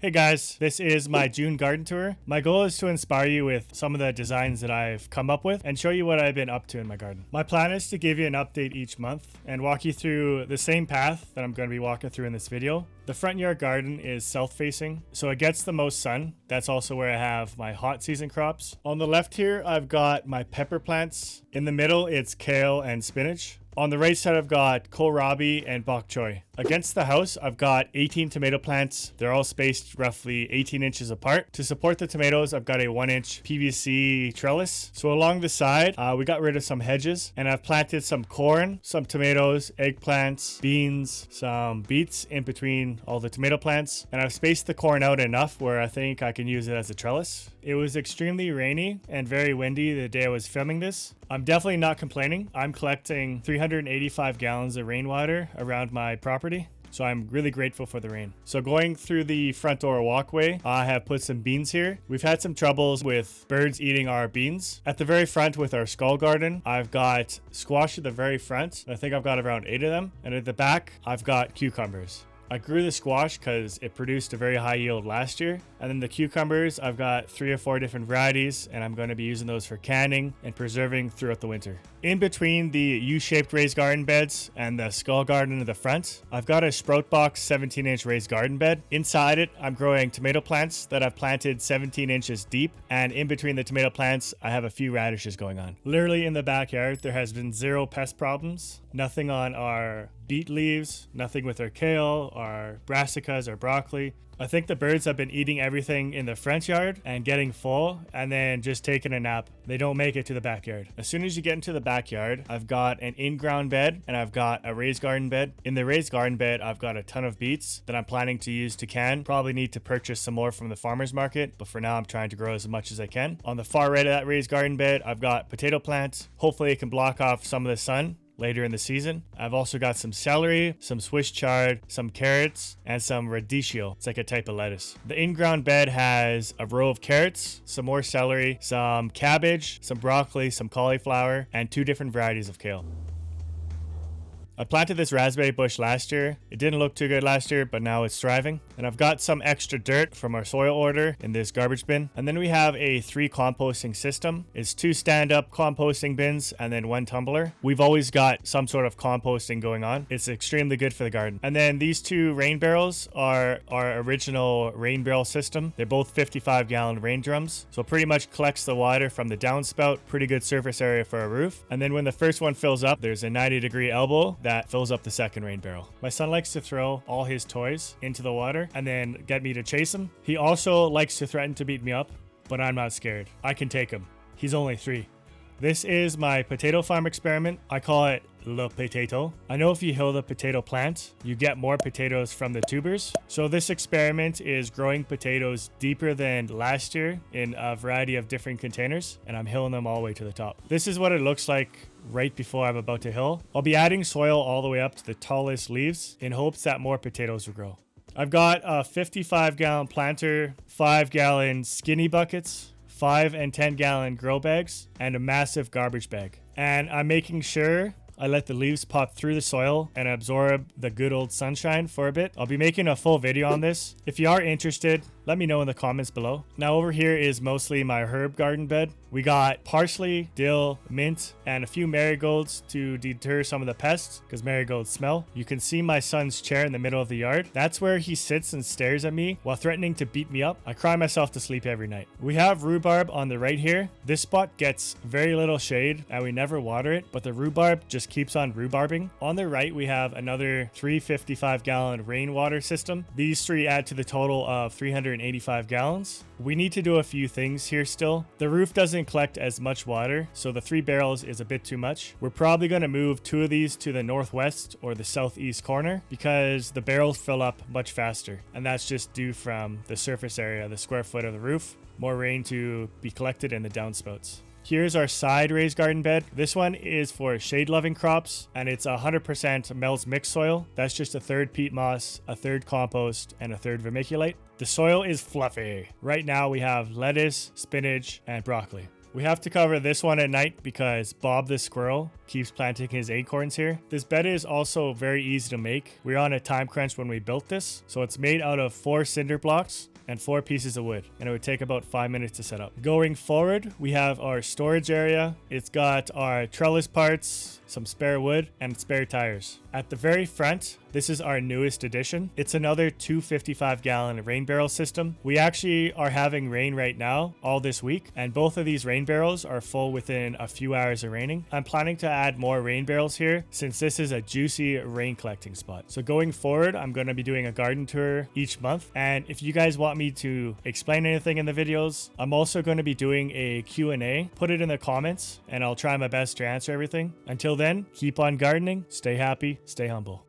Hey guys, this is my June garden tour. My goal is to inspire you with some of the designs that I've come up with and show you what I've been up to in my garden. My plan is to give you an update each month and walk you through the same path that I'm going to be walking through in this video. The front yard garden is south facing, so it gets the most sun. That's also where I have my hot season crops. On the left here, I've got my pepper plants. In the middle, it's kale and spinach. On the right side, I've got kohlrabi and bok choy. Against the house, I've got 18 tomato plants. They're all spaced roughly 18 inches apart. To support the tomatoes, I've got a 1-inch PVC trellis. So along the side, we got rid of some hedges, and I've planted some corn, some tomatoes, eggplants, beans, some beets in between all the tomato plants. And I've spaced the corn out enough where I think I can use it as a trellis. It was extremely rainy and very windy the day I was filming this. I'm definitely not complaining. I'm collecting 385 gallons of rainwater around my property, so I'm really grateful for the rain. So going through the front door walkway, I have put some beans here. We've had some troubles with birds eating our beans. At the very front with our skull garden, I've got squash at the very front. I think I've got around 8 of them. And at the back, I've got cucumbers. I grew the squash because it produced a very high yield last year. And then the cucumbers, I've got 3 or 4 different varieties, and I'm going to be using those for canning and preserving throughout the winter. In between the U-shaped raised garden beds and the skull garden in the front, I've got a sprout box 17-inch raised garden bed. Inside it, I'm growing tomato plants that I've planted 17 inches deep. And in between the tomato plants, I have a few radishes going on. Literally in the backyard, there has been 0 pest problems. Nothing on our beet leaves, nothing with our kale, our brassicas, or broccoli. I think the birds have been eating everything in the front yard and getting full and then just taking a nap. They don't make it to the backyard. As soon as you get into the backyard, I've got an in-ground bed and I've got a raised garden bed. In the raised garden bed, I've got a ton of beets that I'm planning to use to can. Probably need to purchase some more from the farmer's market, but for now I'm trying to grow as much as I can. On the far right of that raised garden bed, I've got potato plants. Hopefully it can block off some of the sun later in the season. I've also got some celery, some Swiss chard, some carrots, and some radicchio. It's like a type of lettuce. The in-ground bed has a row of carrots, some more celery, some cabbage, some broccoli, some cauliflower, and 2 different varieties of kale. I planted this raspberry bush last year. It didn't look too good last year, but now it's thriving. And I've got some extra dirt from our soil order in this garbage bin. And then we have a 3 composting system. It's 2 stand-up composting bins and then 1 tumbler. We've always got some sort of composting going on. It's extremely good for the garden. And then these 2 rain barrels are our original rain barrel system. They're both 55-gallon rain drums. So pretty much collects the water from the downspout. Pretty good surface area for a roof. And then when the first one fills up, there's a 90-degree elbow that fills up the second rain barrel. My son likes to throw all his toys into the water and then get me to chase him. He also likes to threaten to beat me up, but I'm not scared. I can take him. He's only 3. This is my potato farm experiment. I call it Le Potato. I know if you hill the potato plant, you get more potatoes from the tubers. So this experiment is growing potatoes deeper than last year in a variety of different containers, and I'm hilling them all the way to the top. This is what it looks like right before I'm about to hill. I'll be adding soil all the way up to the tallest leaves in hopes that more potatoes will grow. I've got a 55-gallon planter, 5-gallon skinny buckets, 5 and 10-gallon grow bags, and a massive garbage bag. And I'm making sure I let the leaves pop through the soil and absorb the good old sunshine for a bit. I'll be making a full video on this. If you are interested, let me know in the comments below. Now over here is mostly my herb garden bed. We got parsley, dill, mint, and a few marigolds to deter some of the pests because marigolds smell. You can see my son's chair in the middle of the yard. That's where he sits and stares at me while threatening to beat me up. I cry myself to sleep every night. We have rhubarb on the right here. This spot gets very little shade and we never water it, but the rhubarb just keeps on rhubarbing. On the right, we have another 355-gallon rainwater system. These 3 add to the total of 385 gallons. We need to do a few things here still. The roof doesn't collect as much water, so the 3 barrels is a bit too much. We're probably going to move 2 of these to the northwest or the southeast corner because the barrels fill up much faster, and that's just due from the surface area, the square foot of the roof. More rain to be collected in the downspouts. Here's our side raised garden bed. This one is for shade-loving crops, and it's 100% Mel's mixed soil. That's just a 1/3 peat moss, a 1/3 compost, and a 1/3 vermiculite. The soil is fluffy. Right now we have lettuce, spinach, and broccoli. We have to cover this one at night because Bob the squirrel keeps planting his acorns here. This bed is also very easy to make. We were on a time crunch when we built this, so it's made out of 4 cinder blocks. and 4 pieces of wood, and it would take about 5 minutes to set up. Going forward, we have our storage area. It's got our trellis parts, some spare wood, and spare tires. At the very front, this is our newest addition. It's another 255-gallon rain barrel system. We actually are having rain right now all this week, and both of these rain barrels are full within a few hours of raining. I'm planning to add more rain barrels here since this is a juicy rain collecting spot. So going forward, I'm going to be doing a garden tour each month, and if you guys want me to explain anything in the videos, I'm also going to be doing a Q&A. Put it in the comments and I'll try my best to answer everything. Until then, keep on gardening, stay happy, stay humble.